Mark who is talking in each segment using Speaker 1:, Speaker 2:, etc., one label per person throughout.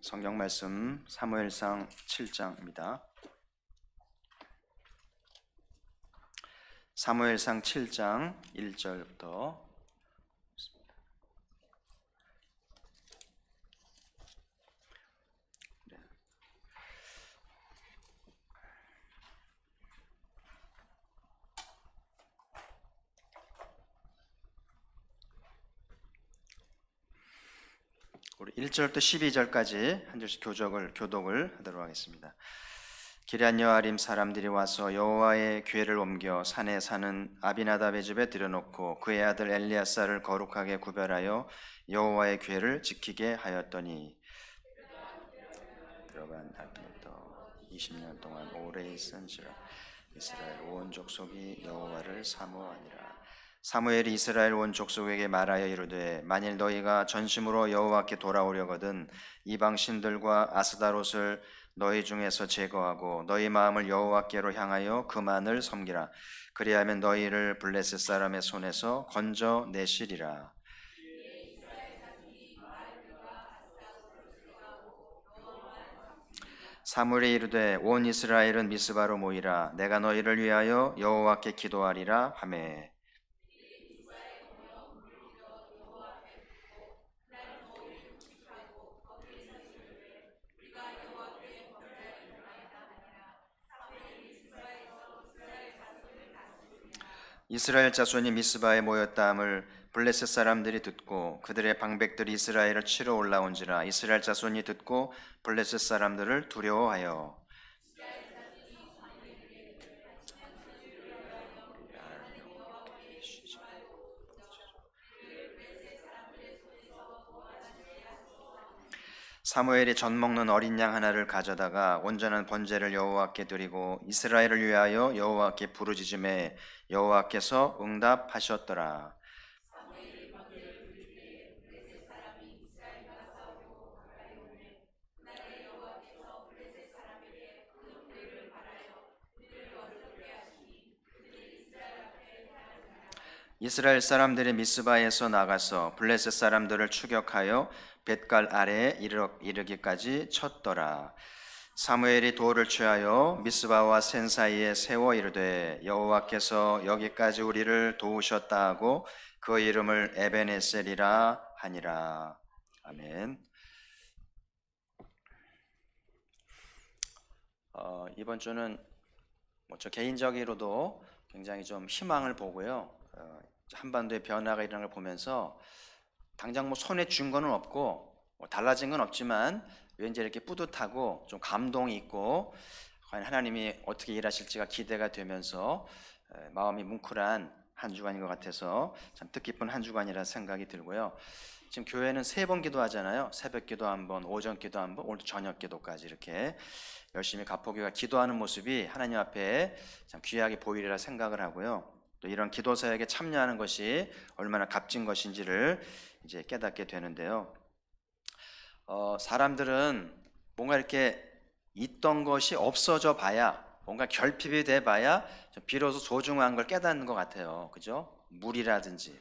Speaker 1: 성경 말씀 사무엘상 7장입니다. 사무엘상 7장 1절부터 우리 1절부터 12절까지 한 절씩 교독을 하도록 하겠습니다. 기럇 여아림 사람들이 와서 여호와의 궤를 옮겨 산에 사는 아비나답의 집에 들여놓고 그의 아들 엘리야사를 거룩하게 구별하여 여호와의 궤를 지키게 하였더니 들어간 아비부터 20년 동안 오래 있은지라 이스라엘 온 족속이 여호와를 사모하니라. 사무엘이 이스라엘 온 족속에게 말하여 이르되 만일 너희가 전심으로 여호와께 돌아오려거든 이방 신들과 아스다롯을 너희 중에서 제거하고 너희 마음을 여호와께로 향하여 그만을 섬기라. 그리하면 너희를 블레셋 사람의 손에서 건져내시리라. 사무엘이 이르되 온 이스라엘은 미스바로 모이라. 내가 너희를 위하여 여호와께 기도하리라 하매 이스라엘 자손이 미스바에 모였다함을 블레셋 사람들이 듣고 그들의 방백들이 이스라엘을 치러 올라온지라. 이스라엘 자손이 듣고 블레셋 사람들을 두려워하여 사무엘이 젖 먹는 어린 양 하나를 가져다가 온전한 번제를 여호와께 드리고 이스라엘을 위하여 여호와께 부르짖음에 여호와께서 응답하셨더라. 이스라엘 사람들이 미스바에서 나가서 블레셋 사람들을 추격하여 벳갈 아래에 이르기까지 쳤더라. 사무엘이 돌을 취하여 미스바와 센 사이에 세워 이르되 여호와께서 여기까지 우리를 도우셨다 하고 그 이름을 에벤에셀이라 하니라. 아멘. 이번 주는 저 개인적으로도 굉장히 좀 희망을 보고요. 한반도의 변화가 일어나는 걸 보면서 당장 손에 쥔 거는 없고 달라진 건 없지만 왠지 이렇게 뿌듯하고 좀 감동이 있고 과연 하나님이 어떻게 일하실지가 기대가 되면서 마음이 뭉클한 한 주간인 것 같아서 참 뜻깊은 한 주간이라 생각이 들고요. 지금 교회는 3번 기도하잖아요. 새벽 기도 한 번, 오전 기도 한 번, 오늘도 저녁 기도까지 이렇게 열심히 가포교가 기도하는 모습이 하나님 앞에 참 귀하게 보이리라 생각을 하고요. 또 이런 기도 사역에 참여하는 것이 얼마나 값진 것인지를 이제 깨닫게 되는데요. 사람들은 뭔가 이렇게 있던 것이 없어져 봐야, 뭔가 결핍이 돼 봐야 비로소 소중한 걸 깨닫는 것 같아요. 그죠? 물이라든지.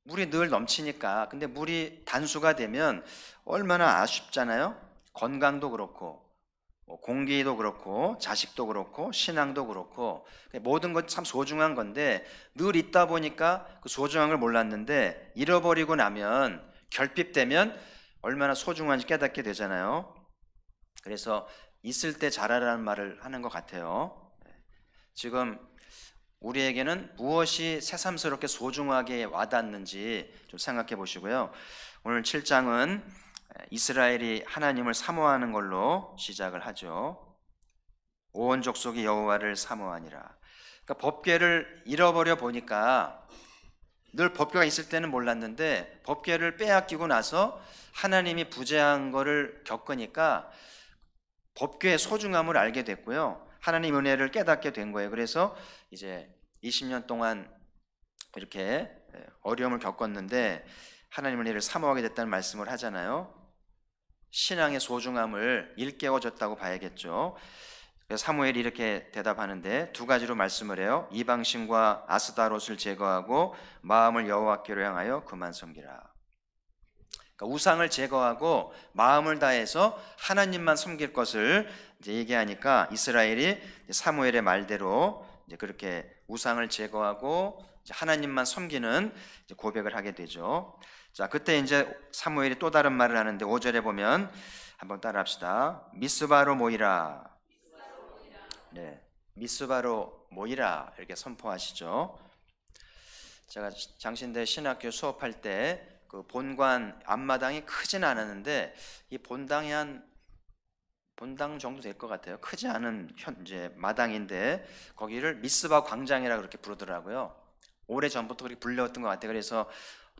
Speaker 1: 물이 늘 넘치니까. 근데 물이 단수가 되면 얼마나 아쉽잖아요. 건강도 그렇고 공기도 그렇고 자식도 그렇고 신앙도 그렇고 모든 것 참 소중한 건데 늘 있다 보니까 그 소중한 걸 몰랐는데 잃어버리고 나면 결핍되면 얼마나 소중한지 깨닫게 되잖아요. 그래서 있을 때 잘하라는 말을 하는 것 같아요. 지금 우리에게는 무엇이 새삼스럽게 소중하게 와닿는지 좀 생각해 보시고요. 오늘 7장은 이스라엘이 하나님을 사모하는 걸로 시작을 하죠. 온 족속이 여호와를 사모하니라. 그러니까 법궤를 잃어버려 보니까 늘 법궤가 있을 때는 몰랐는데 법궤를 빼앗기고 나서 하나님이 부재한 거를 겪으니까 법궤의 소중함을 알게 됐고요. 하나님 은혜를 깨닫게 된 거예요. 그래서 이제 20년 동안 이렇게 어려움을 겪었는데 하나님 은혜를 사모하게 됐다는 말씀을 하잖아요. 신앙의 소중함을 일깨워줬다고 봐야겠죠. 사무엘이 이렇게 대답하는데 두 가지로 말씀을 해요. 이방신과 아스다롯을 제거하고 마음을 여호와께로 향하여 그만 섬기라. 그러니까 우상을 제거하고 마음을 다해서 하나님만 섬길 것을 이제 얘기하니까 이스라엘이 사무엘의 말대로 이제 그렇게 우상을 제거하고 이제 하나님만 섬기는 이제 고백을 하게 되죠. 자, 그때 이제 사무엘이 또 다른 말을 하는데 5절에 보면 한번 따라합시다. 미스바로 모이라. 네, 미스바로 모이라 이렇게 선포하시죠. 제가 장신대 신학교 수업할 때 그 본관 앞마당이 크진 않았는데 이 본당이 한 본당 정도 될 것 같아요. 크지 않은 이제 마당인데 거기를 미스바 광장이라고 그렇게 부르더라고요. 오래 전부터 그렇게 불렸던 것 같아요. 그래서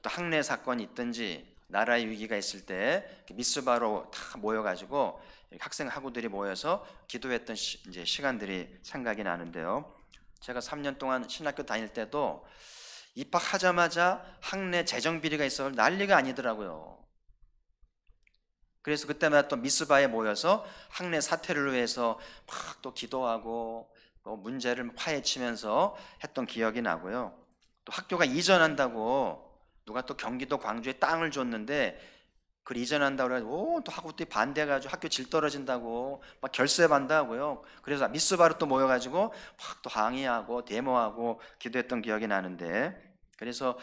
Speaker 1: 또 학내 사건이 있든지 나라의 위기가 있을 때 미스바로 다 모여가지고 학생하고들이 모여서 기도했던 이제 시간들이 생각이 나는데요. 제가 3년 동안 신학교 다닐 때도 입학하자마자 학내 재정 비리가 있어 난리가 아니더라고요. 그래서 그때마다 또 미스바에 모여서 학내 사태를 위해서 막 또 기도하고 또 문제를 파헤치면서 했던 기억이 나고요. 또 학교가 이전한다고 누가 또 경기도 광주에 땅을 줬는데 그걸 이전한다고 그래가지고 또 학우들이 반대해가지고 학교 질 떨어진다고 막 결세반다고요. 그래서 미스바로 또 모여가지고 막 또 항의하고 데모하고 기도했던 기억이 나는데, 그래서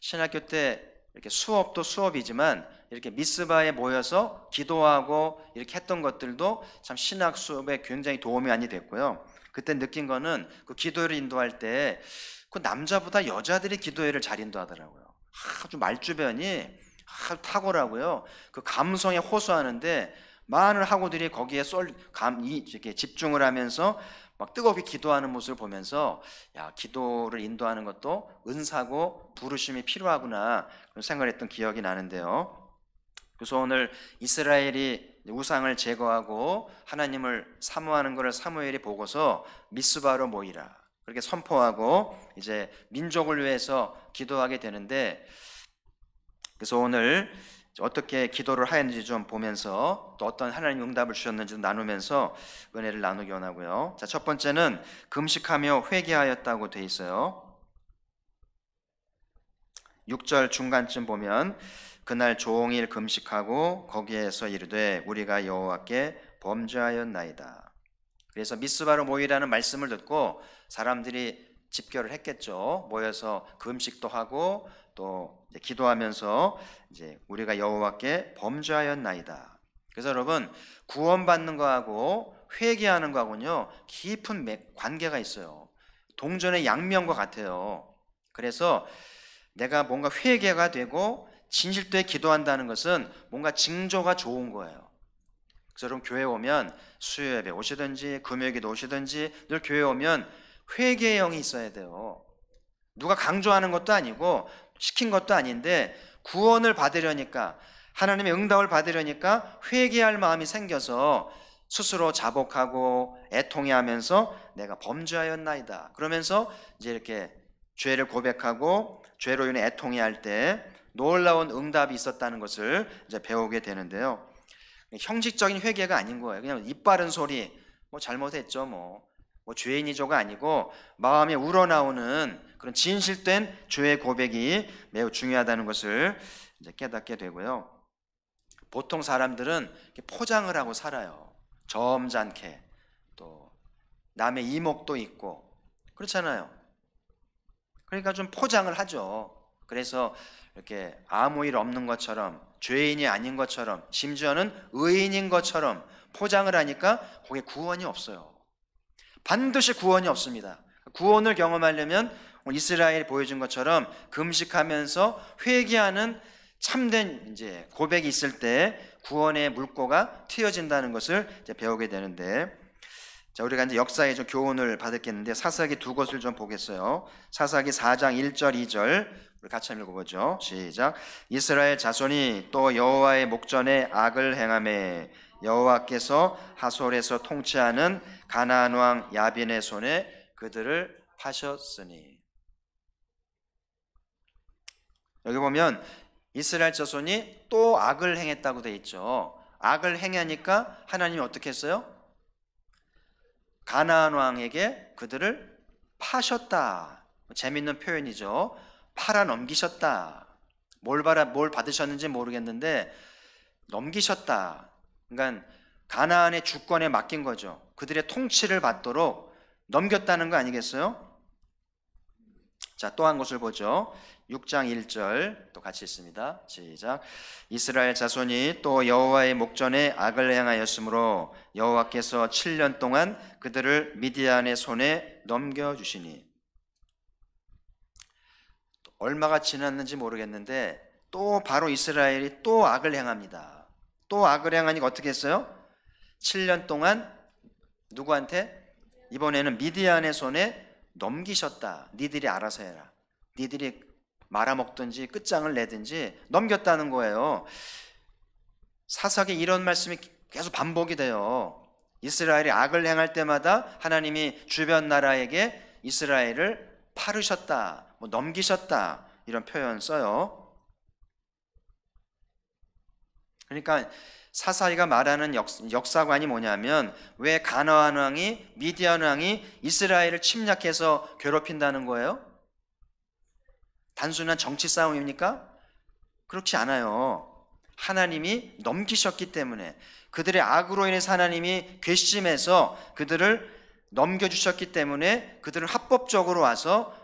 Speaker 1: 신학교 때 이렇게 수업도 수업이지만 이렇게 미스바에 모여서 기도하고 이렇게 했던 것들도 참 신학 수업에 굉장히 도움이 많이 됐고요. 그때 느낀 거는 그 기도회를 인도할 때 그 남자보다 여자들이 기도회를 잘 인도하더라고요. 아주 말주변이 아주 탁월하고요. 그 감성에 호소하는데 많은 학우들이 거기에 이렇게 집중을 하면서 막 뜨겁게 기도하는 모습을 보면서 야, 기도를 인도하는 것도 은사고 부르심이 필요하구나 그런 생각을 했던 기억이 나는데요. 그래서 오늘 이스라엘이 우상을 제거하고 하나님을 사모하는 것을 사무엘이 보고서 미스바로 모이라 그렇게 선포하고 이제 민족을 위해서 기도하게 되는데, 그래서 오늘 어떻게 기도를 하였는지 좀 보면서 또 어떤 하나님 응답을 주셨는지 나누면서 은혜를 나누기 원하고요. 자, 첫 번째는 금식하며 회개하였다고 돼 있어요. 6절 중간쯤 보면 그날 종일 금식하고 거기에서 이르되 우리가 여호와께 범죄하였나이다. 그래서 미스바로 모이라는 말씀을 듣고 사람들이 집결을 했겠죠. 모여서 금식도 하고 또 이제 기도하면서 이제 우리가 여호와께 범죄하였나이다. 그래서 여러분, 구원받는 거하고 회개하는 거하고는요 깊은 관계가 있어요. 동전의 양면과 같아요. 그래서 내가 뭔가 회개가 되고 진실되게 기도한다는 것은 뭔가 징조가 좋은 거예요. 그래서 여러분, 교회 오면 수요예배 오시든지 금요일기도 오시든지 늘 교회 오면 회개의 영이 있어야 돼요. 누가 강조하는 것도 아니고 시킨 것도 아닌데 구원을 받으려니까, 하나님의 응답을 받으려니까 회개할 마음이 생겨서 스스로 자복하고 애통해하면서 내가 범죄하였나이다 그러면서 이제 이렇게 죄를 고백하고 죄로 인해 애통해할 때 놀라운 응답이 있었다는 것을 이제 배우게 되는데요. 형식적인 회개가 아닌 거예요. 그냥 입 바른 소리, 뭐 잘못했죠, 뭐 죄인이죠가 아니고 마음에 우러나오는 그런 진실된 죄의 고백이 매우 중요하다는 것을 이제 깨닫게 되고요. 보통 사람들은 포장을 하고 살아요. 점잖게, 또 남의 이목도 있고 그렇잖아요. 그러니까 좀 포장을 하죠. 그래서 이렇게 아무 일 없는 것처럼, 죄인이 아닌 것처럼, 심지어는 의인인 것처럼 포장을 하니까 거기에 구원이 없어요. 반드시 구원이 없습니다. 구원을 경험하려면 이스라엘이 보여준 것처럼 금식하면서 회개하는 참된 이제 고백이 있을 때 구원의 물꼬가 튀어진다는 것을 이제 배우게 되는데, 자, 우리가 이제 역사에 좀 교훈을 받았겠는데 사사기 두 곳을 좀 보겠어요. 사사기 4장 1절 2절 우리 같이 한번 읽어보죠. 시작. 이스라엘 자손이 또 여호와의 목전에 악을 행하매 여호와께서 하솔에서 통치하는 가나안 왕 야빈의 손에 그들을 파셨으니. 여기 보면 이스라엘 자손이 또 악을 행했다고 돼 있죠. 악을 행하니까 하나님이 어떻게 했어요? 가나안 왕에게 그들을 파셨다. 재밌는 표현이죠. 팔아 넘기셨다. 뭘 받으셨는지 모르겠는데 넘기셨다. 그러니까 가나안의 주권에 맡긴 거죠. 그들의 통치를 받도록 넘겼다는 거 아니겠어요? 자, 또 한 곳을 보죠. 6장 1절 또 같이 있습니다. 시작. 이스라엘 자손이 또 여호와의 목전에 악을 행하였으므로 여호와께서 7년 동안 그들을 미디안의 손에 넘겨주시니. 얼마가 지났는지 모르겠는데 또 바로 이스라엘이 또 악을 행합니다. 또 악을 행하니까 어떻게 했어요? 7년 동안 누구한테? 이번에는 미디안의 손에 넘기셨다. 니들이 알아서 해라. 니들이 말아먹든지 끝장을 내든지 넘겼다는 거예요. 사사기에 이런 말씀이 계속 반복이 돼요. 이스라엘이 악을 행할 때마다 하나님이 주변 나라에게 이스라엘을 파르셨다, 넘기셨다, 이런 표현 써요. 그러니까 사사기가 말하는 역사관이 뭐냐면, 왜 가나안 왕이, 미디안 왕이 이스라엘을 침략해서 괴롭힌다는 거예요? 단순한 정치 싸움입니까? 그렇지 않아요. 하나님이 넘기셨기 때문에, 그들의 악으로 인해서 하나님이 괘씸해서 그들을 넘겨주셨기 때문에 그들을 합법적으로 와서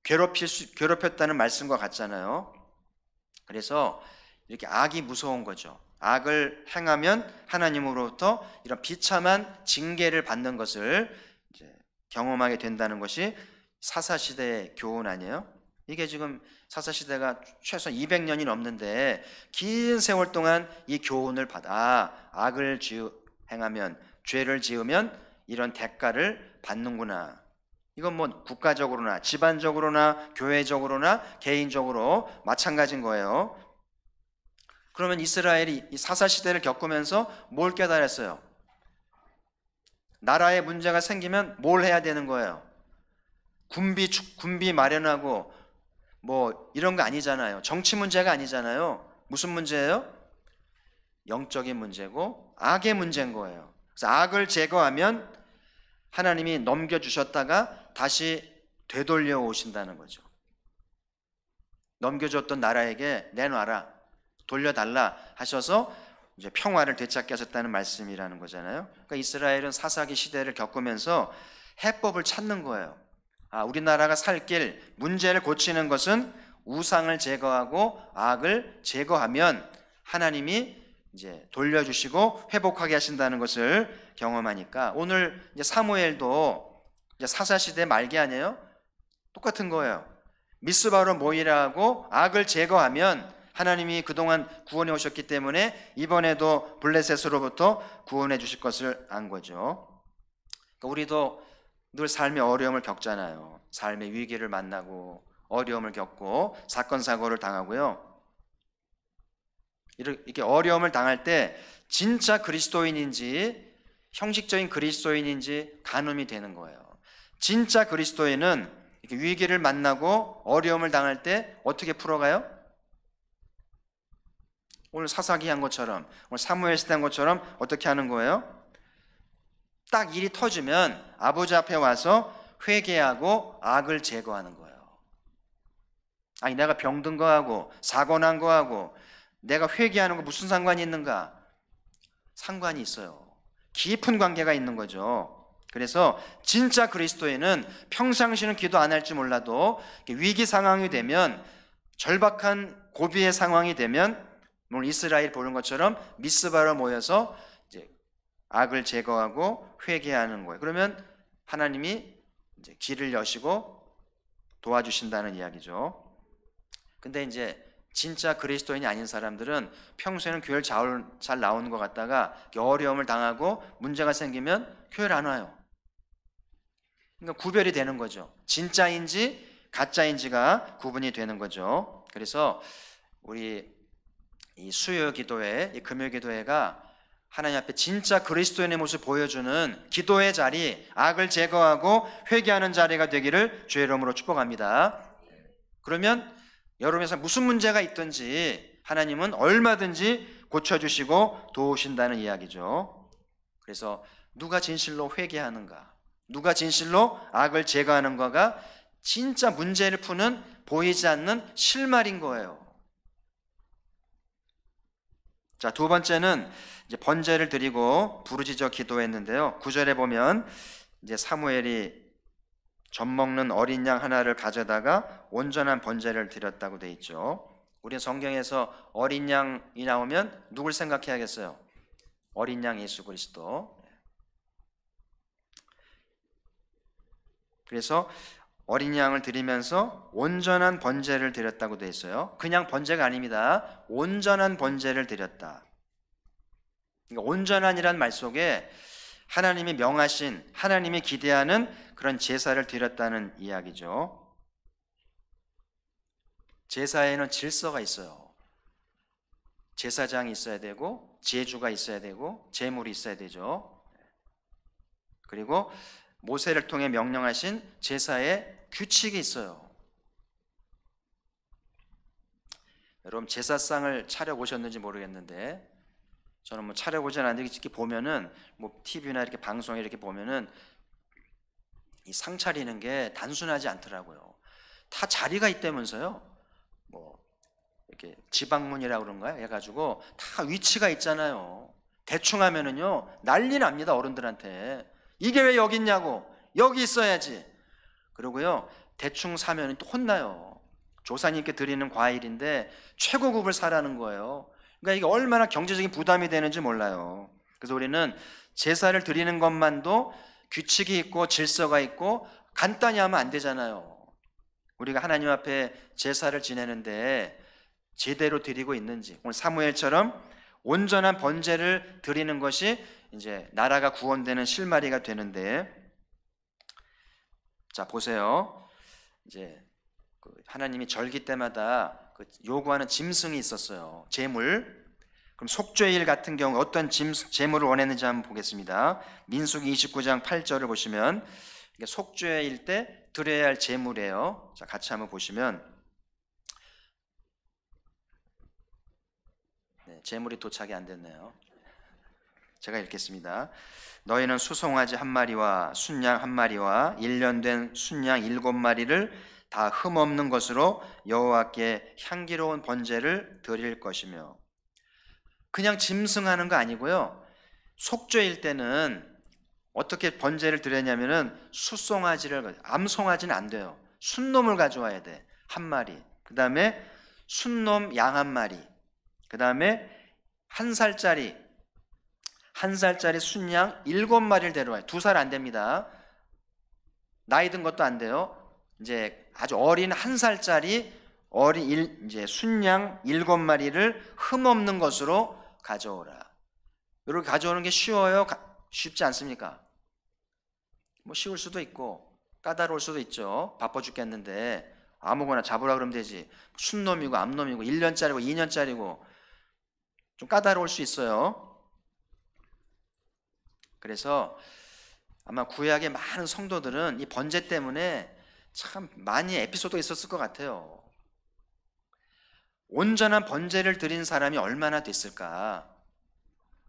Speaker 1: 괴롭혔다는 말씀과 같잖아요. 그래서 이렇게 악이 무서운 거죠. 악을 행하면 하나님으로부터 이런 비참한 징계를 받는 것을 이제 경험하게 된다는 것이 사사시대의 교훈 아니에요? 이게 지금 사사시대가 최소 200년이 넘는데 긴 세월 동안 이 교훈을 받아 악을 행하면, 죄를 지으면 이런 대가를 받는구나. 이건 국가적으로나 집안적으로나 교회적으로나 개인적으로 마찬가지인 거예요. 그러면 이스라엘이 이 사사시대를 겪으면서 뭘 깨달았어요? 나라에 문제가 생기면 뭘 해야 되는 거예요? 군비 마련하고 이런 거 아니잖아요. 정치 문제가 아니잖아요. 무슨 문제예요? 영적인 문제고 악의 문제인 거예요. 그래서 악을 제거하면 하나님이 넘겨주셨다가 다시 되돌려 오신다는 거죠. 넘겨줬던 나라에게 내놔라, 돌려달라 하셔서 이제 평화를 되찾게 하셨다는 말씀이라는 거잖아요. 그러니까 이스라엘은 사사기 시대를 겪으면서 해법을 찾는 거예요. 우리나라가 살 길, 문제를 고치는 것은 우상을 제거하고 악을 제거하면 하나님이 이제 돌려주시고 회복하게 하신다는 것을 경험하니까, 오늘 이제 사무엘도 이제 사사시대 말기 아니에요? 똑같은 거예요. 미스바로 모이라고 악을 제거하면 하나님이 그동안 구원해 오셨기 때문에 이번에도 블레셋으로부터 구원해 주실 것을 안 거죠. 그러니까 우리도 늘 삶의 어려움을 겪잖아요. 삶의 위기를 만나고 어려움을 겪고 사건 사고를 당하고요. 이렇게 어려움을 당할 때 진짜 그리스도인인지 형식적인 그리스도인인지 가늠이 되는 거예요. 진짜 그리스도인은 이렇게 위기를 만나고 어려움을 당할 때 어떻게 풀어가요? 오늘 사사기 한 것처럼, 오늘 사무엘 시대 한 것처럼 어떻게 하는 거예요? 딱 일이 터지면 아버지 앞에 와서 회개하고 악을 제거하는 거예요. 아니, 내가 병든 거하고 사고 난 거하고 내가 회개하는 거 무슨 상관이 있는가? 상관이 있어요. 깊은 관계가 있는 거죠. 그래서 진짜 그리스도인은 평상시는 기도 안 할지 몰라도 위기 상황이 되면, 절박한 고비의 상황이 되면, 오늘 이스라엘 보는 것처럼 미스바로 모여서 이제 악을 제거하고 회개하는 거예요. 그러면 하나님이 이제 길을 여시고 도와주신다는 이야기죠. 근데 이제 진짜 그리스도인이 아닌 사람들은 평소에는 교회를 잘 나오는 것 같다가 어려움을 당하고 문제가 생기면 교회를 안 와요. 그러니까 구별이 되는 거죠. 진짜인지 가짜인지가 구분이 되는 거죠. 그래서 우리 이 수요 기도회, 이 금요 기도회가 하나님 앞에 진짜 그리스도인의 모습을 보여주는 기도의 자리, 악을 제거하고 회개하는 자리가 되기를 주의 이름으로 축복합니다. 그러면 여러분에서 무슨 문제가 있든지 하나님은 얼마든지 고쳐주시고 도우신다는 이야기죠. 그래서 누가 진실로 회개하는가, 누가 진실로 악을 제거하는가가 진짜 문제를 푸는 보이지 않는 실마리인 거예요. 자, 두 번째는 이제 번제를 드리고 부르짖어 기도했는데요. 9절에 보면 이제 사무엘이 젖 먹는 어린 양 하나를 가져다가 온전한 번제를 드렸다고 돼 있죠. 우리 성경에서 어린 양이 나오면 누굴 생각해야겠어요? 어린 양 예수 그리스도. 그래서 어린 양을 드리면서 온전한 번제를 드렸다고 돼 있어요. 그냥 번제가 아닙니다. 온전한 번제를 드렸다. 그러니까 온전한이란 말 속에 하나님이 명하신, 하나님이 기대하는 그런 제사를 드렸다는 이야기죠. 제사에는 질서가 있어요. 제사장이 있어야 되고, 제주가 있어야 되고, 제물이 있어야 되죠. 그리고 모세를 통해 명령하신 제사의 규칙이 있어요. 여러분 제사상을 차려보셨는지 모르겠는데, 저는 뭐 차려보진 않는데 이렇게 보면은 뭐 TV나 이렇게 방송에 이렇게 보면은 이 상 차리는 게 단순하지 않더라고요. 다 자리가 있다면서요. 뭐 이렇게 지방문이라고 그런가요? 해가지고 다 위치가 있잖아요. 대충 하면은요 난리 납니다. 어른들한테 이게 왜 여기 있냐고, 여기 있어야지. 그리고요 대충 사면 또 혼나요. 조사님께 드리는 과일인데 최고급을 사라는 거예요. 그러니까 이게 얼마나 경제적인 부담이 되는지 몰라요. 그래서 우리는 제사를 드리는 것만도 규칙이 있고 질서가 있고 간단히 하면 안 되잖아요. 우리가 하나님 앞에 제사를 지내는데 제대로 드리고 있는지, 오늘 사무엘처럼 온전한 번제를 드리는 것이 이제 나라가 구원되는 실마리가 되는데, 자 보세요. 이제 하나님이 절기 때마다 요구하는 짐승이 있었어요. 제물. 그럼 속죄일 같은 경우 어떤 제물을 원했는지 한번 보겠습니다. 민수기 29장 8절을 보시면 속죄일 때 드려야 할 제물이에요. 자, 같이 한번 보시면 제물이 도착이 안 됐네요. 제가 읽겠습니다. 너희는 수송아지 한 마리와 순양 한 마리와 1년 된 순양 7마리를 다 흠없는 것으로 여호와께 향기로운 번제를 드릴 것이며. 그냥 짐승하는 거 아니고요. 속죄일 때는 어떻게 번제를 드렸냐면은 숫송아지를, 암송아지는 안 돼요. 순놈을 가져와야 돼. 한 마리. 그 다음에 순놈 양 한 마리. 그 다음에 한 살짜리 순양 7마리를 데려와요. 2살 안 됩니다. 나이 든 것도 안 돼요. 이제 아주 어린 한 살짜리 이제 순양 7마리를 흠없는 것으로 가져오라. 이렇게 가져오는 게 쉬워요? 쉽지 않습니까? 뭐 쉬울 수도 있고 까다로울 수도 있죠. 바빠 죽겠는데 아무거나 잡으라 그러면 되지. 순놈이고 암놈이고 1년짜리고 2년짜리고 좀 까다로울 수 있어요. 그래서 아마 구약의 많은 성도들은 이 번제 때문에 참 많이 에피소드가 있었을 것 같아요. 온전한 번제를 드린 사람이 얼마나 됐을까?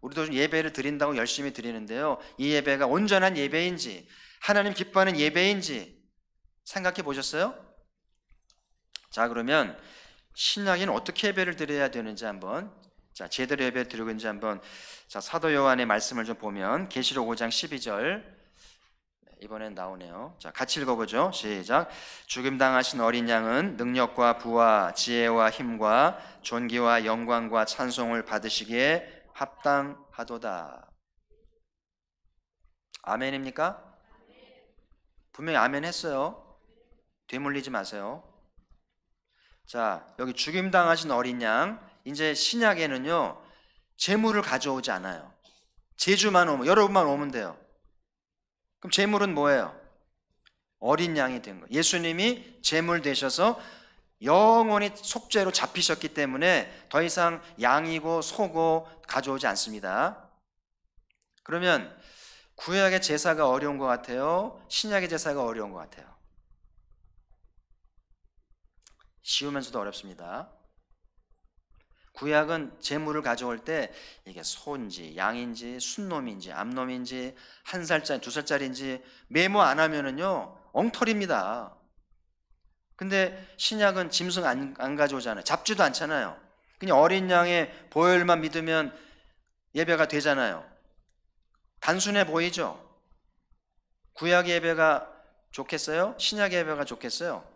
Speaker 1: 우리도 예배를 드린다고 열심히 드리는데요, 이 예배가 온전한 예배인지 하나님 기뻐하는 예배인지 생각해 보셨어요? 자, 그러면 신약에는 어떻게 예배를 드려야 되는지 한번, 자 제대로 예배 드리고 있는지 한번, 자 사도 요한의 말씀을 좀 보면 계시록 5장 12절 이번엔 나오네요. 자 같이 읽어보죠. 시작. 죽임당하신 어린 양은 능력과 부와 지혜와 힘과 존귀와 영광과 찬송을 받으시기에 합당하도다. 아멘입니까? 분명히 아멘 했어요. 되물리지 마세요. 자 여기 죽임당하신 어린 양, 이제 신약에는요 제물을 가져오지 않아요. 제주만 오면, 여러분만 오면 돼요. 그럼 제물은 뭐예요? 어린 양이 된 거예요. 예수님이 제물 되셔서 영원히 속죄로 잡히셨기 때문에 더 이상 양이고 소고 가져오지 않습니다. 그러면 구약의 제사가 어려운 것 같아요? 신약의 제사가 어려운 것 같아요? 쉬우면서도 어렵습니다. 구약은 제물을 가져올 때 이게 소인지 양인지 순놈인지 암놈인지 한 살짜리 두 살짜리인지 메모 안 하면은요 엉터리입니다. 근데 신약은 짐승 안 가져오잖아요. 잡지도 않잖아요. 그냥 어린 양의 보혈만 믿으면 예배가 되잖아요. 단순해 보이죠? 구약 예배가 좋겠어요? 신약 예배가 좋겠어요?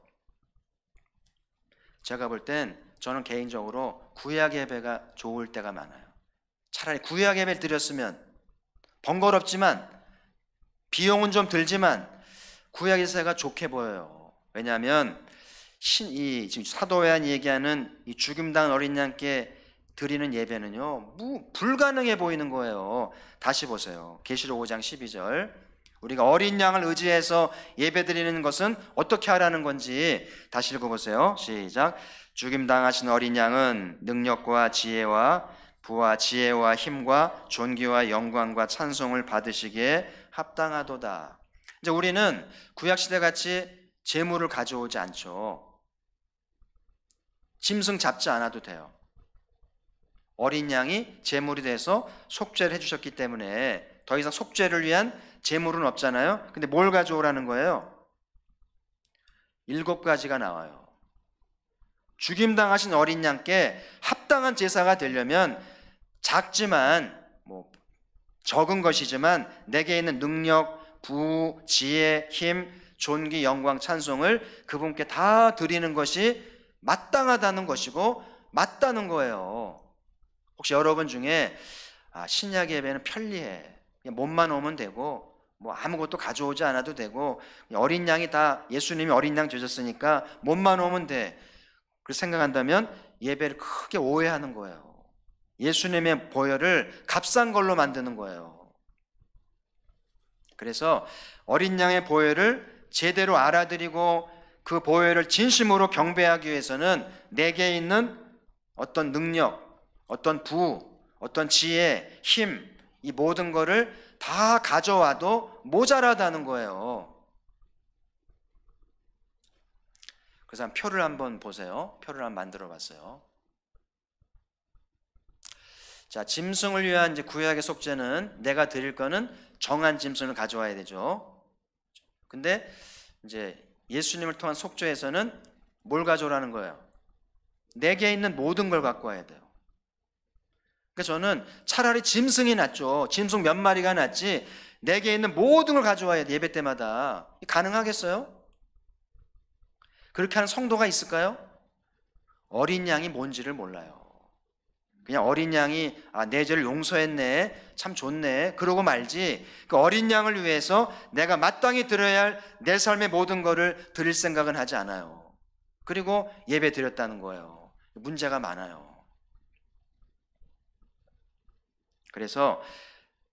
Speaker 1: 제가 볼 땐 저는 개인적으로 구약 예배가 좋을 때가 많아요. 차라리 구약 예배를 드렸으면 번거롭지만 비용은 좀 들지만 구약 예배가 좋게 보여요. 왜냐하면 지금 사도 요한이 얘기하는 이 죽임당한 어린 양께 드리는 예배는요 불가능해 보이는 거예요. 다시 보세요. 계시록 5장 12절. 우리가 어린 양을 의지해서 예배 드리는 것은 어떻게 하라는 건지 다시 읽어보세요. 시작. 죽임당하신 어린 양은 능력과 지혜와 부와 지혜와 힘과 존귀와 영광과 찬송을 받으시기에 합당하도다. 이제 우리는 구약시대 같이 제물을 가져오지 않죠. 짐승 잡지 않아도 돼요. 어린 양이 제물이 돼서 속죄를 해주셨기 때문에 더 이상 속죄를 위한 제물은 없잖아요. 근데 뭘 가져오라는 거예요? 7가지가 나와요. 죽임당하신 어린 양께 합당한 제사가 되려면 작지만 적은 것이지만 내게 있는 능력, 부, 지혜, 힘, 존귀, 영광, 찬송을 그분께 다 드리는 것이 마땅하다는 것이고 맞다는 거예요. 혹시 여러분 중에 신약 예배는 편리해, 몸만 오면 되고 아무것도 가져오지 않아도 되고 어린 양이 다 예수님이 어린 양 되셨으니까 몸만 오면 돼, 그렇게 생각한다면 예배를 크게 오해하는 거예요. 예수님의 보혈을 값싼 걸로 만드는 거예요. 그래서 어린 양의 보혈을 제대로 알아들이고 그 보혈을 진심으로 경배하기 위해서는 내게 있는 어떤 능력, 어떤 부, 어떤 지혜, 힘, 이 모든 거를 다 가져와도 모자라다는 거예요. 그래서 표를 한번 보세요. 표를 한번 만들어 봤어요. 자, 짐승을 위한 이제 구약의 속죄는 내가 드릴 거는 정한 짐승을 가져와야 되죠. 근데 이제 예수님을 통한 속죄에서는 뭘 가져오라는 거예요? 내게 있는 모든 걸 갖고 와야 돼요. 그래서 저는 차라리 짐승이 낫죠. 짐승 몇 마리가 낫지 내게 있는 모든 걸 가져와야 돼. 예배 때마다. 가능하겠어요? 그렇게 하는 성도가 있을까요? 어린 양이 뭔지를 몰라요. 그냥 어린 양이 내 죄를 용서했네, 참 좋네, 그러고 말지 그 어린 양을 위해서 내가 마땅히 드려야 할 내 삶의 모든 것을 드릴 생각은 하지 않아요. 그리고 예배 드렸다는 거예요. 문제가 많아요. 그래서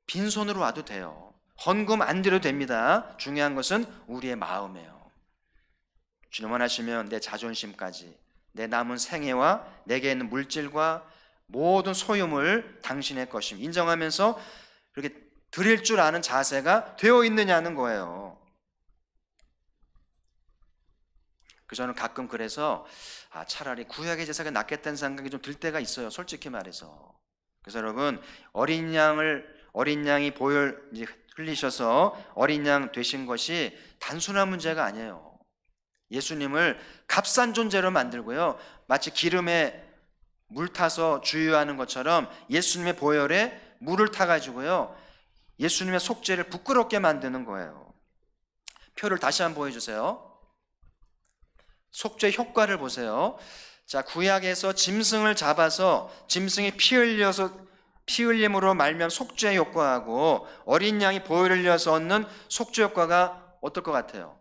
Speaker 1: 빈손으로 와도 돼요. 헌금 안 드려도 됩니다. 중요한 것은 우리의 마음이에요. 주님 원하시면 내 자존심까지, 내 남은 생애와 내게 있는 물질과 모든 소유물 당신의 것임 인정하면서 그렇게 드릴 줄 아는 자세가 되어 있느냐는 거예요. 저는 가끔 그래서 차라리 구약의 제사가 낫겠다는 생각이 좀 들 때가 있어요. 솔직히 말해서. 그래서 여러분, 어린 양이 보혈 흘리셔서 어린 양 되신 것이 단순한 문제가 아니에요. 예수님을 값싼 존재로 만들고요, 마치 기름에 물 타서 주유하는 것처럼 예수님의 보혈에 물을 타가지고요 예수님의 속죄를 부끄럽게 만드는 거예요. 표를 다시 한번 보여주세요. 속죄 효과를 보세요. 자, 구약에서 짐승을 잡아서 짐승이 피 흘림으로 말미암은 속죄 효과하고 어린 양이 보혈을 흘려서 얻는 속죄 효과가 어떨 것 같아요?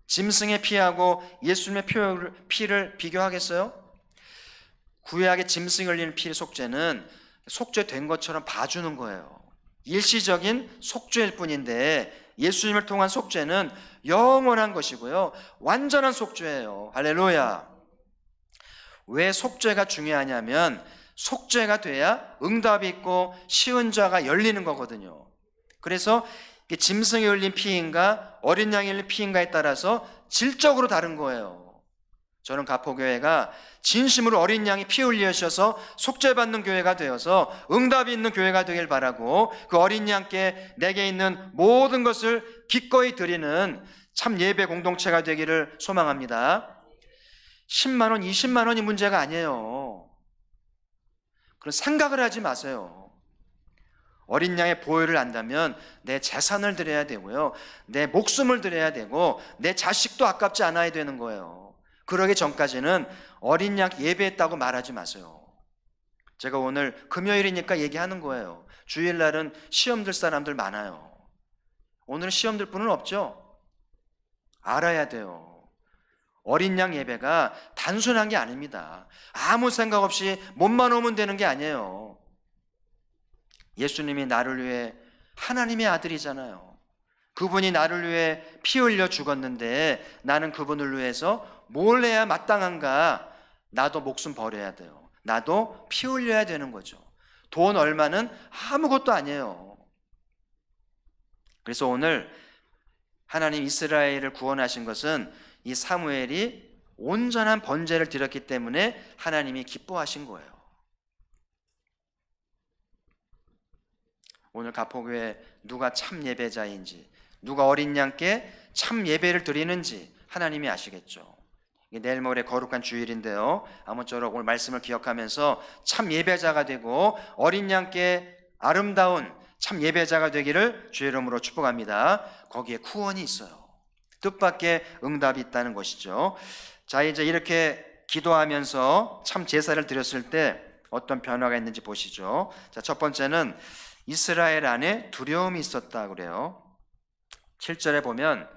Speaker 1: 짐승의 피하고 예수님의 피를 비교하겠어요? 구약의 짐승이 흘리는 피 속죄는 속죄된 것처럼 봐주는 거예요. 일시적인 속죄일 뿐인데 예수님을 통한 속죄는 영원한 것이고요, 완전한 속죄예요. 할렐루야. 왜 속죄가 중요하냐면 속죄가 돼야 응답이 있고 시은자가 열리는 거거든요. 그래서 짐승이 흘린 피인가 어린 양이 흘린 피인가에 따라서 질적으로 다른 거예요. 저는 가포교회가 진심으로 어린 양이 피 흘리셔서 속죄받는 교회가 되어서 응답이 있는 교회가 되길 바라고 그 어린 양께 내게 있는 모든 것을 기꺼이 드리는 참 예배 공동체가 되기를 소망합니다. 10만 원, 20만 원이 문제가 아니에요. 그런 생각을 하지 마세요. 어린 양의 보혈을 안다면 내 재산을 드려야 되고요, 내 목숨을 드려야 되고, 내 자식도 아깝지 않아야 되는 거예요. 그러기 전까지는 어린 양 예배했다고 말하지 마세요. 제가 오늘 금요일이니까 얘기하는 거예요. 주일날은 시험 들 사람들 많아요. 오늘은 시험 들 분은 없죠? 알아야 돼요. 어린 양 예배가 단순한 게 아닙니다. 아무 생각 없이 몸만 오면 되는 게 아니에요. 예수님이 나를 위해, 하나님의 아들이잖아요. 그분이 나를 위해 피 흘려 죽었는데 나는 그분을 위해서 뭘 해야 마땅한가? 나도 목숨 버려야 돼요. 나도 피 흘려야 되는 거죠. 돈 얼마는 아무것도 아니에요. 그래서 오늘 하나님 이스라엘을 구원하신 것은 이 사무엘이 온전한 번제를 드렸기 때문에 하나님이 기뻐하신 거예요. 오늘 가포교회 누가 참 예배자인지, 누가 어린 양께 참 예배를 드리는지 하나님이 아시겠죠. 내일 모레 거룩한 주일인데요, 아무쪼록 오늘 말씀을 기억하면서 참 예배자가 되고 어린 양께 아름다운 참 예배자가 되기를 주의 이름으로 축복합니다. 거기에 구원이 있어요. 뜻밖의 응답이 있다는 것이죠. 자, 이제 이렇게 기도하면서 참 제사를 드렸을 때 어떤 변화가 있는지 보시죠. 자, 첫 번째는 이스라엘 안에 두려움이 있었다 그래요. 7절에 보면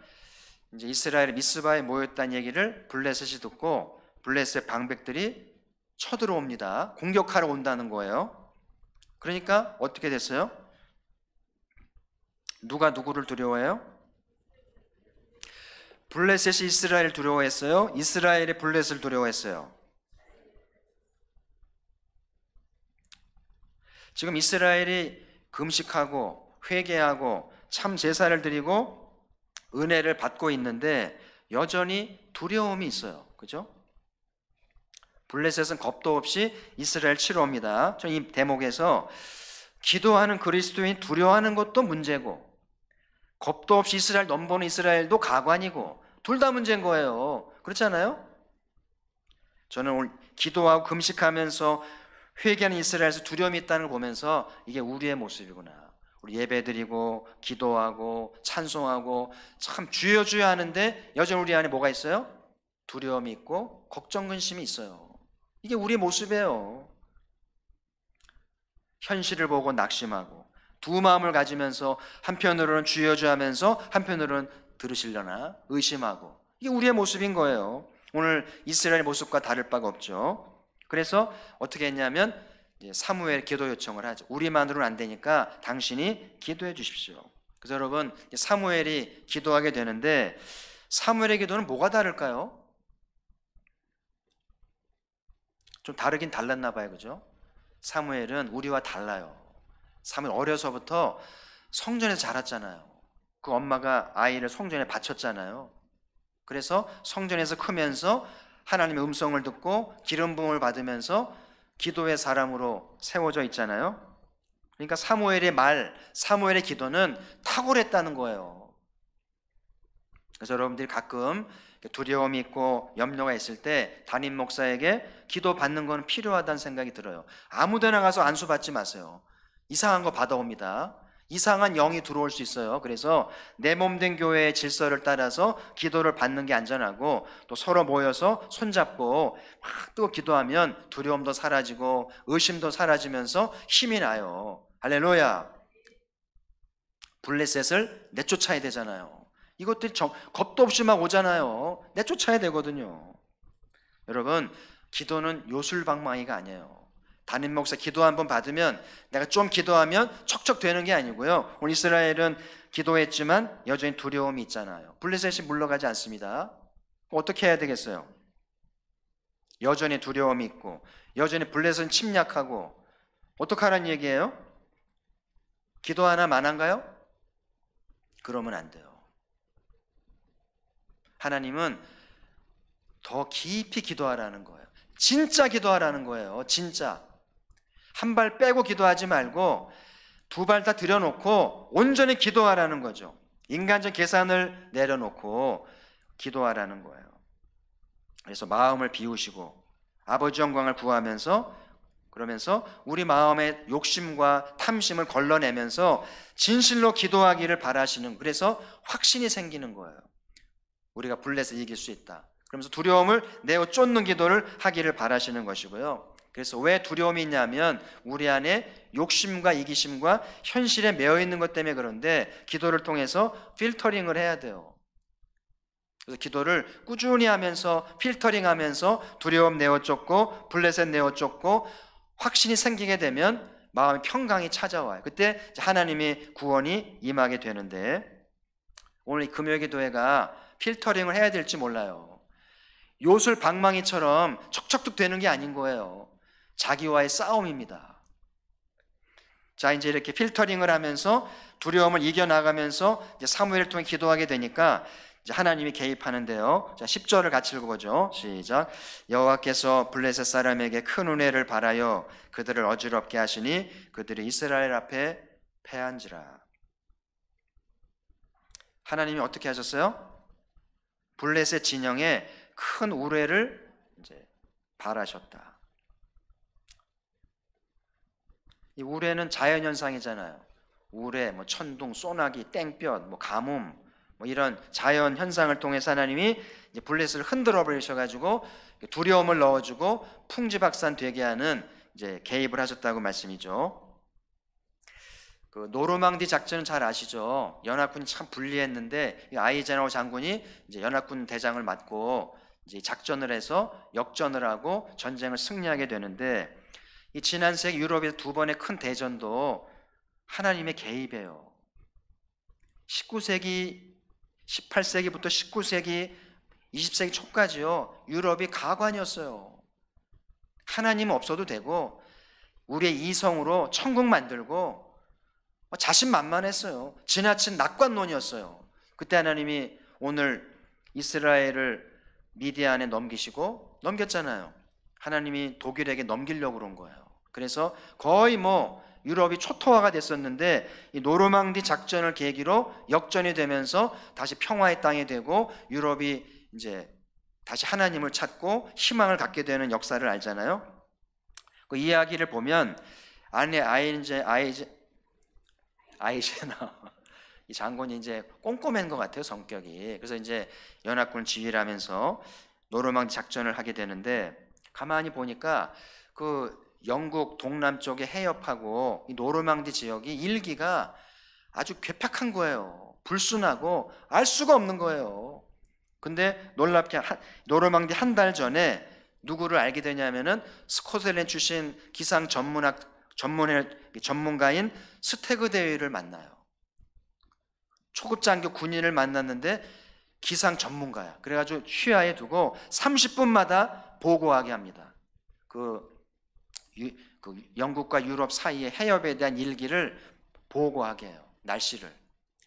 Speaker 1: 이제 이스라엘이 미스바에 모였다는 얘기를 블레셋이 듣고 블레셋 방백들이 쳐들어옵니다. 공격하러 온다는 거예요. 그러니까 어떻게 됐어요? 누가 누구를 두려워해요? 블레셋이 이스라엘을 두려워했어요? 이스라엘이 블레셋을 두려워했어요? 지금 이스라엘이 금식하고 회개하고 참 제사를 드리고 은혜를 받고 있는데 여전히 두려움이 있어요. 그죠? 블레셋은 겁도 없이 이스라엘 치러 옵니다. 이 대목에서 기도하는 그리스도인 두려워하는 것도 문제고, 겁도 없이 이스라엘 넘보는 이스라엘도 가관이고, 둘 다 문제인 거예요. 그렇잖아요? 저는 오늘 기도하고 금식하면서 회개하는 이스라엘에서 두려움이 있다는 걸 보면서 이게 우리의 모습이구나. 우리 예배드리고 기도하고 찬송하고 참 주여 주여 하는데 여전히 우리 안에 뭐가 있어요? 두려움이 있고 걱정 근심이 있어요. 이게 우리의 모습이에요. 현실을 보고 낙심하고 두 마음을 가지면서 한편으로는 주여 주여 하면서 한편으로는 들으시려나 의심하고, 이게 우리의 모습인 거예요. 오늘 이스라엘의 모습과 다를 바가 없죠. 그래서 어떻게 했냐면 사무엘 기도 요청을 하죠. 우리만으로는 안 되니까 당신이 기도해 주십시오. 그래서 여러분, 사무엘이 기도하게 되는데 사무엘의 기도는 뭐가 다를까요? 좀 다르긴 달랐나 봐요. 그죠? 사무엘은 우리와 달라요. 사무엘 어려서부터 성전에서 자랐잖아요. 그 엄마가 아이를 성전에 바쳤잖아요. 그래서 성전에서 크면서 하나님의 음성을 듣고 기름 부음을 받으면서 기도의 사람으로 세워져 있잖아요. 그러니까 사무엘의 말, 사무엘의 기도는 탁월했다는 거예요. 그래서 여러분들이 가끔 두려움이 있고 염려가 있을 때 담임 목사에게 기도 받는 건 필요하다는 생각이 들어요. 아무 데나 가서 안수 받지 마세요. 이상한 거 받아옵니다. 이상한 영이 들어올 수 있어요. 그래서 내 몸 된 교회의 질서를 따라서 기도를 받는 게 안전하고, 또 서로 모여서 손잡고 막 또 기도하면 두려움도 사라지고 의심도 사라지면서 힘이 나요. 할렐루야. 블레셋을 내쫓아야 되잖아요. 이것들이 겁도 없이 막 오잖아요. 내쫓아야 되거든요. 여러분, 기도는 요술방망이가 아니에요. 담임 목사 기도 한번 받으면 내가 좀 기도하면 척척 되는 게 아니고요. 오늘 이스라엘은 기도했지만 여전히 두려움이 있잖아요. 블레셋이 물러가지 않습니다. 어떻게 해야 되겠어요? 여전히 두려움이 있고 여전히 블레셋은 침략하고, 어떻게 하라는 얘기예요? 기도 하나만 한가요? 그러면 안 돼요. 하나님은 더 깊이 기도하라는 거예요. 진짜 기도하라는 거예요. 진짜. 한 발 빼고 기도하지 말고 두 발 다 들여놓고 온전히 기도하라는 거죠. 인간적 계산을 내려놓고 기도하라는 거예요. 그래서 마음을 비우시고 아버지 영광을 구하면서 그러면서 우리 마음의 욕심과 탐심을 걸러내면서 진실로 기도하기를 바라시는, 그래서 확신이 생기는 거예요. 우리가 블레셋을 이길 수 있다. 그러면서 두려움을 내어 쫓는 기도를 하기를 바라시는 것이고요. 그래서 왜 두려움이 있냐면 우리 안에 욕심과 이기심과 현실에 매여 있는 것 때문에 그런데 기도를 통해서 필터링을 해야 돼요. 그래서 기도를 꾸준히 하면서 필터링하면서 두려움 내어 쫓고 블레셋 내어 쫓고 확신이 생기게 되면 마음의 평강이 찾아와요. 그때 하나님의 구원이 임하게 되는데, 오늘 이 금요 기도회가 필터링을 해야 될지 몰라요. 요술 방망이처럼 척척뚝 되는 게 아닌 거예요. 자기와의 싸움입니다. 자, 이제 이렇게 필터링을 하면서 두려움을 이겨나가면서 이제 사무엘을 통해 기도하게 되니까 이제 하나님이 개입하는데요. 자, 10절을 같이 읽어보죠. 시작. 여호와께서 블레셋 사람에게 큰 은혜를 바라여 그들을 어지럽게 하시니 그들이 이스라엘 앞에 패한지라. 하나님이 어떻게 하셨어요? 블레셋 진영에 큰 우레를 이제 바라셨다. 이 우레는 자연현상이잖아요. 우레, 뭐 천둥, 소나기, 땡볕, 뭐 가뭄, 뭐 이런 자연 현상을 통해서 하나님이 이제 블레셋을 흔들어 버리셔가지고 두려움을 넣어주고 풍지박산 되게 하는 이제 개입을 하셨다고 말씀이죠. 그 노르망디 작전은 잘 아시죠? 연합군이 참 불리했는데 아이젠하워 장군이 이제 연합군 대장을 맡고 이제 작전을 해서 역전을 하고 전쟁을 승리하게 되는데, 이 지난 세기 유럽의 두 번의 큰 대전도 하나님의 개입이에요. 19세기 18세기부터 19세기, 20세기 초까지요. 유럽이 가관이었어요. 하나님 없어도 되고 우리의 이성으로 천국 만들고 자신만만했어요. 지나친 낙관론이었어요. 그때 하나님이 오늘 이스라엘을 미디안에 넘겼잖아요. 하나님이 독일에게 넘기려고 그런 거예요. 그래서 거의 유럽이 초토화가 됐었는데 이 노르망디 작전을 계기로 역전이 되면서 다시 평화의 땅이 되고 유럽이 이제 다시 하나님을 찾고 희망을 갖게 되는 역사를 알잖아요. 그 이야기를 보면 안에 아이제나 이 장군이 이제 꼼꼼한 것 같아요, 성격이. 그래서 이제 연합군을 지휘를 하면서 노르망디 작전을 하게 되는데, 가만히 보니까 그 영국 동남쪽의 해협하고 이 노르망디 지역이 일기가 아주 괴팍한 거예요. 불순하고 알 수가 없는 거예요. 근데 놀랍게 노르망디 한 달 전에 누구를 알게 되냐면은 스코틀랜드 출신 기상 전문가인 스태그 대위를 만나요. 초급 장교 군인을 만났는데 기상 전문가야. 그래가지고 휘하에 두고 30분마다 보고하게 합니다. 그 영국과 유럽 사이의 해협에 대한 일기를 보고하게 해요. 날씨를.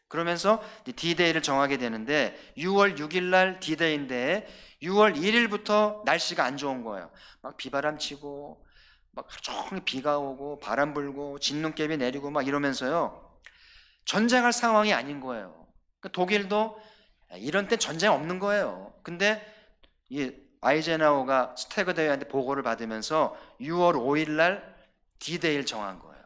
Speaker 1: 그러면서 D-Day를 정하게 되는데 6월 6일 날 D-Day인데 6월 1일부터 날씨가 안 좋은 거예요. 막 비바람 치고 막 종일 비가 오고 바람 불고 진눈깨비 내리고 막 이러면서요. 전쟁할 상황이 아닌 거예요. 독일도 이런 때 전쟁 없는 거예요. 근데 이 아이젠하워가 스태그 대위한테 보고를 받으면서 6월 5일 날 D-Day를 정한 거예요.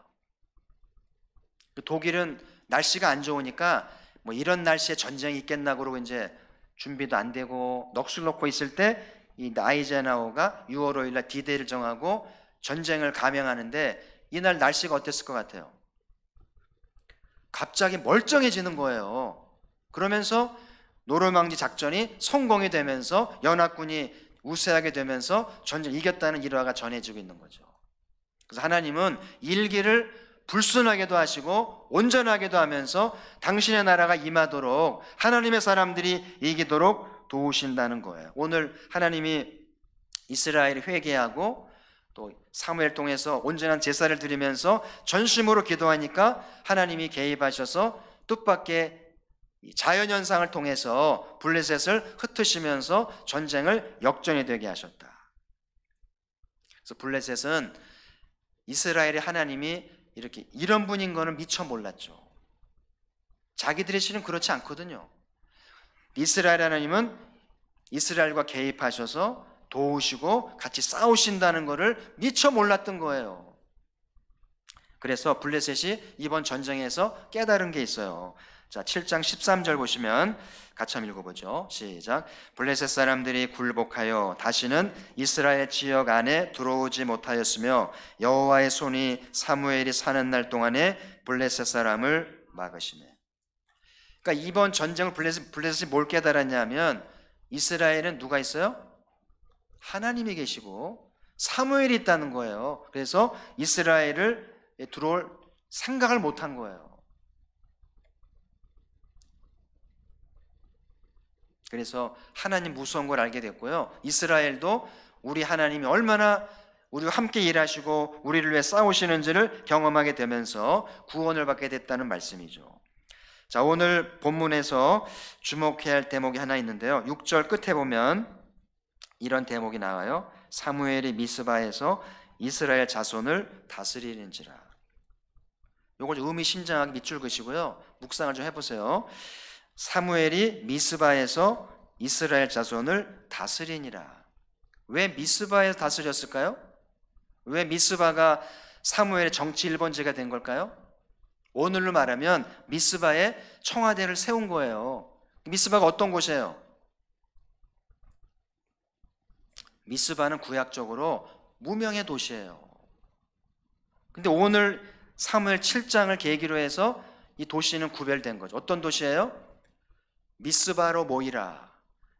Speaker 1: 독일은 날씨가 안 좋으니까 이런 날씨에 전쟁이 있겠나 그러고 이제 준비도 안 되고 넋을 놓고 있을 때 이 아이젠하워가 6월 5일 날 D-Day를 정하고 전쟁을 감행하는데, 이날 날씨가 어땠을 것 같아요? 갑자기 멀쩡해지는 거예요. 그러면서 노르망디 작전이 성공이 되면서 연합군이 우세하게 되면서 전쟁을 이겼다는 일화가 전해지고 있는 거죠. 그래서 하나님은 일기를 불순하게도 하시고 온전하게도 하면서 당신의 나라가 임하도록 하나님의 사람들이 이기도록 도우신다는 거예요. 오늘 하나님이 이스라엘이 회개하고 또 사무엘 통해서 온전한 제사를 드리면서 전심으로 기도하니까 하나님이 개입하셔서 뜻밖의 자연현상을 통해서 블레셋을 흩으시면서 전쟁을 역전이 되게 하셨다. 그래서 블레셋은 이스라엘의 하나님이 이런 분인 거는 미처 몰랐죠. 자기들의 실은 그렇지 않거든요. 이스라엘 하나님은 이스라엘과 개입하셔서 도우시고 같이 싸우신다는 것을 미처 몰랐던 거예요. 그래서 블레셋이 이번 전쟁에서 깨달은 게 있어요. 자, 7장 13절 보시면 같이 한번 읽어보죠. 시작. 블레셋 사람들이 굴복하여 다시는 이스라엘 지역 안에 들어오지 못하였으며 여호와의 손이 사무엘이 사는 날 동안에 블레셋 사람을 막으시네. 그러니까 이번 전쟁을 블레셋이 뭘 깨달았냐면 이스라엘은 누가 있어요? 하나님이 계시고 사무엘이 있다는 거예요. 그래서 이스라엘을 들어올 생각을 못한 거예요. 그래서 하나님 무서운 걸 알게 됐고요. 이스라엘도 우리 하나님이 얼마나 우리와 함께 일하시고 우리를 위해 싸우시는지를 경험하게 되면서 구원을 받게 됐다는 말씀이죠. 자, 오늘 본문에서 주목해야 할 대목이 하나 있는데요. 6절 끝에 보면 이런 대목이 나와요. 사무엘이 미스바에서 이스라엘 자손을 다스리는지라. 요걸 좀 의미심장하게 밑줄 그시고요. 묵상을 좀 해보세요. 사무엘이 미스바에서 이스라엘 자손을 다스리니라. 왜 미스바에서 다스렸을까요? 왜 미스바가 사무엘의 정치 1번지가 된 걸까요? 오늘로 말하면 미스바에 청와대를 세운 거예요. 미스바가 어떤 곳이에요? 미스바는 구약적으로 무명의 도시예요. 근데 오늘 사무엘 7장을 계기로 해서 이 도시는 구별된 거죠. 어떤 도시예요? 미스바로 모이라.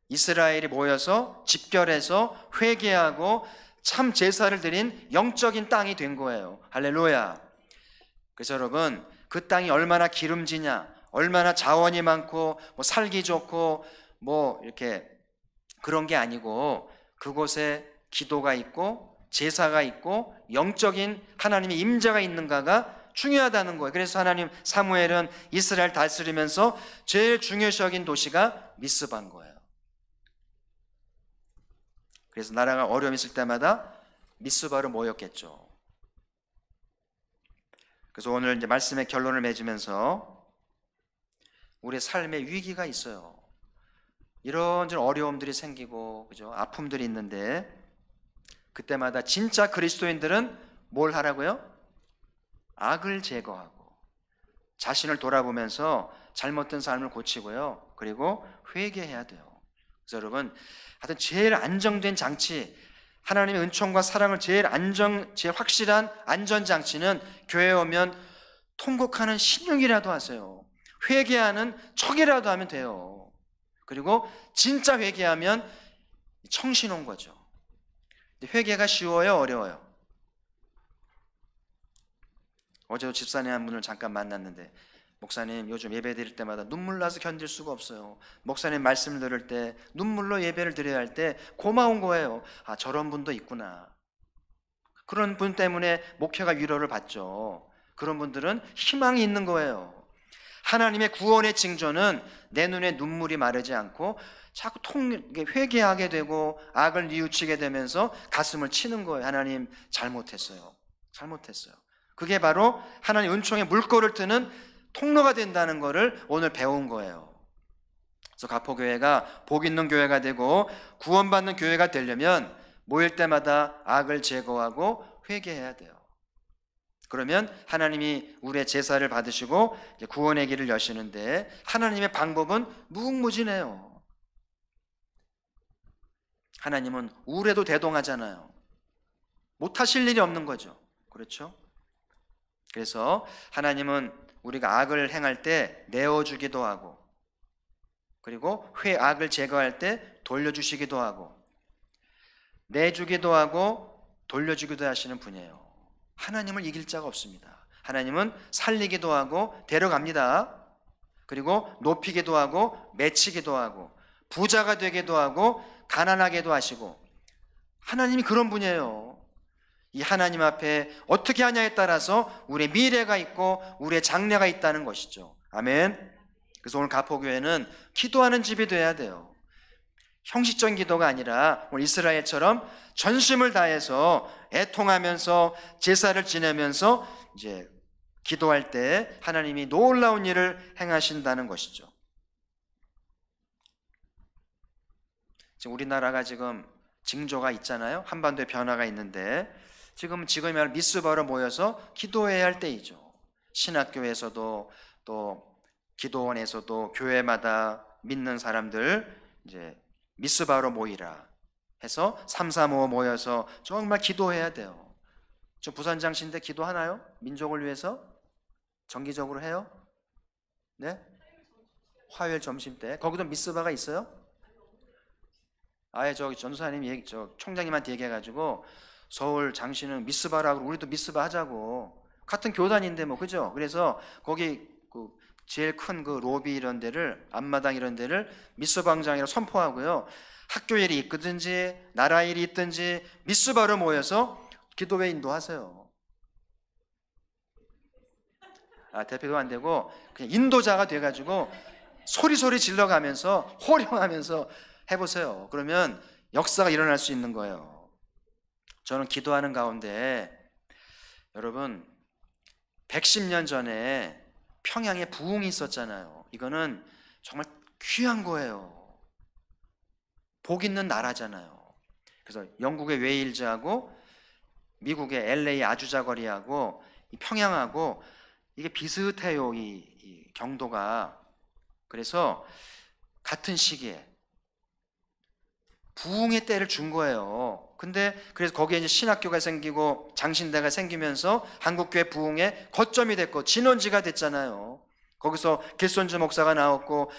Speaker 1: 이스라엘이 모여서 집결해서 회개하고 참 제사를 드린 영적인 땅이 된 거예요. 할렐루야. 그래서 여러분, 그 땅이 얼마나 기름지냐, 얼마나 자원이 많고 뭐 살기 좋고 뭐 이렇게 그런 게 아니고 그곳에 기도가 있고 제사가 있고 영적인 하나님의 임재가 있는가가 중요하다는 거예요. 그래서 하나님 사무엘은 이스라엘 다스리면서 제일 중요시 여긴 도시가 미스바인 거예요. 그래서 나라가 어려움 있을 때마다 미스바로 모였겠죠. 그래서 오늘 이제 말씀의 결론을 맺으면서 우리의 삶에 위기가 있어요. 이런저런 어려움들이 생기고 그죠? 아픔들이 있는데 그때마다 진짜 그리스도인들은 뭘 하라고요? 악을 제거하고 자신을 돌아보면서 잘못된 삶을 고치고요. 그리고 회개해야 돼요. 그래서 여러분, 하여튼 제일 안정된 장치, 하나님의 은총과 사랑을 제일 확실한 안전장치는 교회에 오면 통곡하는 신용이라도 하세요. 회개하는 척이라도 하면 돼요. 그리고 진짜 회개하면 청신 온 거죠. 회개가 쉬워요? 어려워요? 어제도 집사님 한 분을 잠깐 만났는데 목사님 요즘 예배 드릴 때마다 눈물 나서 견딜 수가 없어요. 목사님 말씀을 들을 때 눈물로 예배를 드려야 할 때 고마운 거예요. 아, 저런 분도 있구나. 그런 분 때문에 목회가 위로를 받죠. 그런 분들은 희망이 있는 거예요. 하나님의 구원의 징조는 내 눈에 눈물이 마르지 않고 자꾸 회개하게 되고 악을 뉘우치게 되면서 가슴을 치는 거예요. 하나님 잘못했어요. 잘못했어요. 그게 바로 하나님 은총의 물꼬를 트는 통로가 된다는 것을 오늘 배운 거예요. 그래서 가포교회가 복 있는 교회가 되고 구원받는 교회가 되려면 모일 때마다 악을 제거하고 회개해야 돼요. 그러면 하나님이 우리의 제사를 받으시고 구원의 길을 여시는데 하나님의 방법은 무궁무진해요. 하나님은 우울해도 대동하잖아요. 못하실 일이 없는 거죠. 그렇죠? 그래서 하나님은 우리가 악을 행할 때 내어주기도 하고 그리고 악을 제거할 때 돌려주시기도 하고 내주기도 하고 돌려주기도 하시는 분이에요. 하나님을 이길 자가 없습니다. 하나님은 살리기도 하고 데려갑니다. 그리고 높이기도 하고 맺히기도 하고 부자가 되기도 하고 가난하게도 하시고 하나님이 그런 분이에요. 이 하나님 앞에 어떻게 하냐에 따라서 우리의 미래가 있고 우리의 장래가 있다는 것이죠. 아멘. 그래서 오늘 가포교회는 기도하는 집이 돼야 돼요. 형식적인 기도가 아니라 오늘 이스라엘처럼 전심을 다해서 애통하면서 제사를 지내면서 이제 기도할 때 하나님이 놀라운 일을 행하신다는 것이죠. 지금 우리나라가 지금 징조가 있잖아요. 한반도에 변화가 있는데 지금이야말로 미스바로 모여서 기도해야 할 때이죠. 신학교에서도 또 기도원에서도 교회마다 믿는 사람들 이제 미스바로 모이라 해서 335 모여서 정말 기도해야 돼요. 저 부산장신대 기도하나요? 민족을 위해서? 정기적으로 해요? 네? 화요일 점심 때 거기도 미스바가 있어요? 아예 저기 전도사님 저 총장님한테 얘기해가지고 서울 장신은 미스바라고 우리도 미스바 하자고 같은 교단인데 뭐 그죠? 그래서 거기 그 제일 큰 그 로비 이런 데를 앞마당 이런 데를 미스방장이라고 선포하고요. 학교 일이 있든지 나라 일이 있든지 미스바로 모여서 기도회 인도하세요. 대표도 안 되고 그냥 인도자가 돼가지고 소리 질러가면서 호령하면서 해보세요. 그러면 역사가 일어날 수 있는 거예요. 저는 기도하는 가운데 여러분 110년 전에 평양에 부흥이 있었잖아요. 이거는 정말 귀한 거예요. 복 있는 나라잖아요. 그래서 영국의 웨일즈하고 미국의 LA 아주자거리하고 평양하고 이게 비슷해요. 이 경도가. 그래서 같은 시기에 부흥의 때를 준 거예요. 근데 그래서 거기에 이제 신학교가 생기고 장신대가 생기면서 한국교회 부흥의 거점이 됐고 진원지가 됐잖아요. 거기서 길손주 목사가 나왔고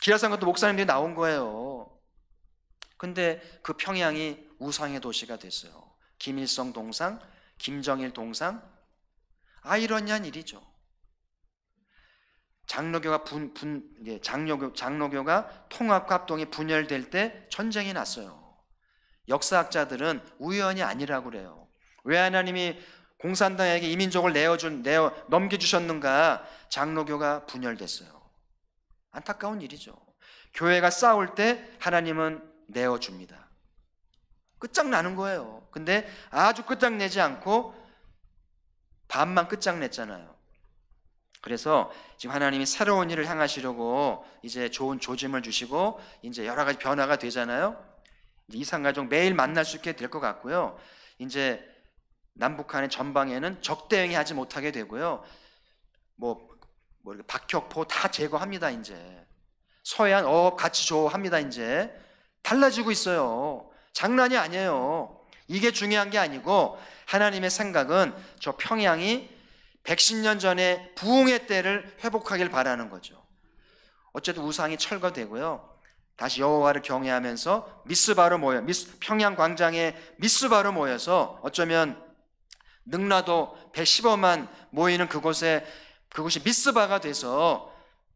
Speaker 1: 기라상관도 목사님들이 나온 거예요. 근데 그 평양이 우상의 도시가 됐어요. 김일성 동상, 김정일 동상, 아이러니한 일이죠. 장로교가 장로교가 통합과 합동이 분열될 때 전쟁이 났어요. 역사학자들은 우연이 아니라고 그래요. 왜 하나님이 공산당에게 이민족을 넘겨주셨는가? 장로교가 분열됐어요. 안타까운 일이죠. 교회가 싸울 때 하나님은 내어줍니다. 끝장나는 거예요. 근데 아주 끝장내지 않고 반만 끝장냈잖아요. 그래서 지금 하나님이 새로운 일을 향하시려고 이제 좋은 조짐을 주시고 이제 여러 가지 변화가 되잖아요. 이산가족 매일 만날 수 있게 될 것 같고요. 이제 남북한의 전방에는 적대행위 하지 못하게 되고요. 뭐 박격포 다 제거합니다. 이제 서해안 어업 같이 조합니다. 이제 달라지고 있어요. 장난이 아니에요. 이게 중요한 게 아니고 하나님의 생각은 저 평양이 110년 전에 부흥의 때를 회복하길 바라는 거죠. 어쨌든 우상이 철거되고요. 다시 여호와를 경외하면서 평양 광장에 미스바로 모여서 어쩌면 능라도 115만 모이는 그곳이 미스바가 돼서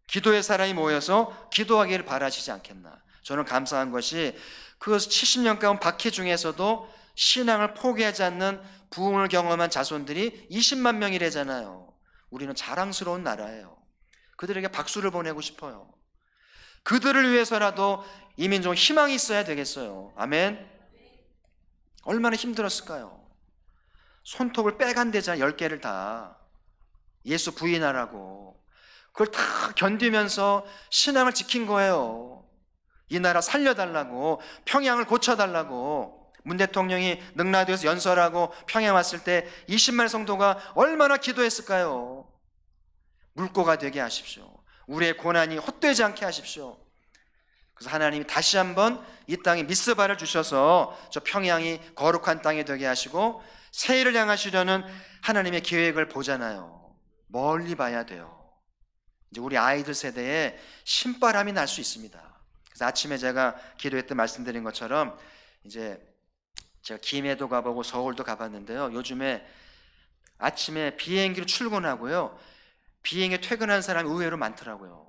Speaker 1: 기도의 사람이 모여서 기도하기를 바라시지 않겠나. 저는 감사한 것이 그 70년 가운 박해 중에서도 신앙을 포기하지 않는 부흥을 경험한 자손들이 20만 명이래잖아요. 우리는 자랑스러운 나라예요. 그들에게 박수를 보내고 싶어요. 그들을 위해서라도 이 민족은 희망이 있어야 되겠어요. 아멘. 얼마나 힘들었을까요? 손톱을 빼간대잖아요. 10개를 다 예수 부인하라고. 그걸 다 견디면서 신앙을 지킨 거예요. 이 나라 살려달라고, 평양을 고쳐달라고. 문 대통령이 능라도에서 연설하고 평양 왔을 때 20만 성도가 얼마나 기도했을까요? 물고가 되게 하십시오. 우리의 고난이 헛되지 않게 하십시오. 그래서 하나님이 다시 한번 이 땅에 미스바를 주셔서 저 평양이 거룩한 땅이 되게 하시고 새해를 향하시려는 하나님의 계획을 보잖아요. 멀리 봐야 돼요. 이제 우리 아이들 세대에 신바람이 날 수 있습니다. 그래서 아침에 제가 기도했던 말씀드린 것처럼 이제 제가 김해도 가보고 서울도 가봤는데요. 요즘에 아침에 비행기로 출근하고요. 비행기에 퇴근하는 사람이 의외로 많더라고요.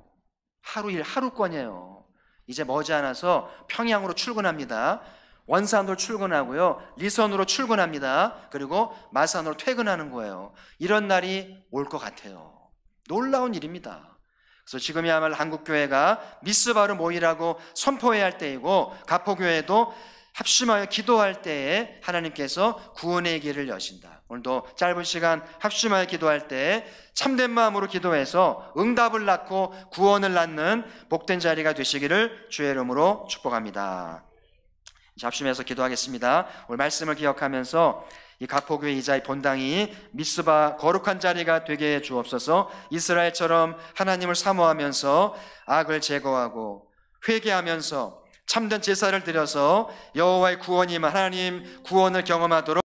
Speaker 1: 하루권이에요. 이제 머지않아서 평양으로 출근합니다. 원산으로 출근하고요. 리선으로 출근합니다. 그리고 마산으로 퇴근하는 거예요. 이런 날이 올 것 같아요. 놀라운 일입니다. 그래서 지금이야말로 한국교회가 미스바로 모이라고 선포해야 할 때이고 가포교회도 합심하여 기도할 때에 하나님께서 구원의 길을 여신다. 오늘도 짧은 시간 합심하여 기도할 때 참된 마음으로 기도해서 응답을 낳고 구원을 낳는 복된 자리가 되시기를 주의 이름으로 축복합니다. 잡심해서 기도하겠습니다. 오늘 말씀을 기억하면서 이 가포교회 이자의 본당이 미스바 거룩한 자리가 되게 해 주옵소서. 이스라엘처럼 하나님을 사모하면서 악을 제거하고 회개하면서 참된 제사를 드려서 여호와의 구원임 하나님 구원을 경험하도록